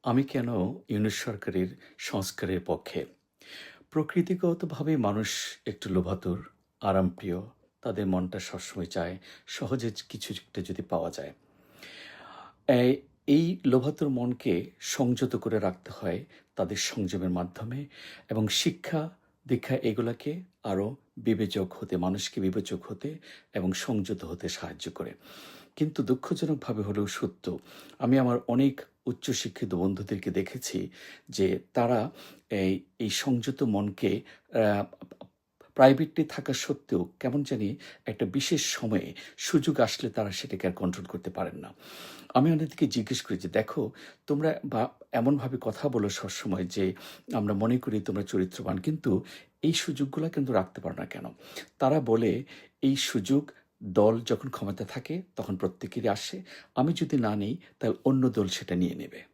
আমি কেন ইউনিট সরকারের সংস্কারের পক্ষে? প্রকৃতিগতভাবে মানুষ একটু লোভাতুর, আরামপ্রিয়। তাদের মনটা সবসময় চায় সহজে কিছু একটা যদি পাওয়া যায়। এই এই লোভাতুর মনকে সংযত করে রাখতে হয় তাদের সংযমের মাধ্যমে এবং শিক্ষা, দীক্ষা এগুলাকে আরও বিবেচক হতে, মানুষকে বিবেচক হতে এবং সংযত হতে সাহায্য করে। কিন্তু দুঃখজনকভাবে হলেও সত্য, আমি আমার অনেক উচ্চশিক্ষিত বন্ধুদেরকে দেখেছি যে তারা এই এই সংযত মনকে প্রাইভেটলি থাকা সত্ত্বেও কেমন জানি একটা বিশেষ সময়ে সুযোগ আসলে তারা সেটাকে আর কন্ট্রোল করতে পারেন না। আমি ওনাদেরকে জিজ্ঞেস করি যে, "দেখো, তোমরা বা এমনভাবে কথা বলো সবসময় যে আমরা মনে করি তোমরা চরিত্রবান, কিন্তু এই সুযোগগুলা কিন্তু রাখতে পারো না কেন?" তারা বলে, "এই সুযোগ দল যখন ক্ষমতায় থাকে তখন প্রত্যেকেরই আসে। আমি যদি না নেই তাহলে অন্য দল সেটা নিয়ে নেবে।"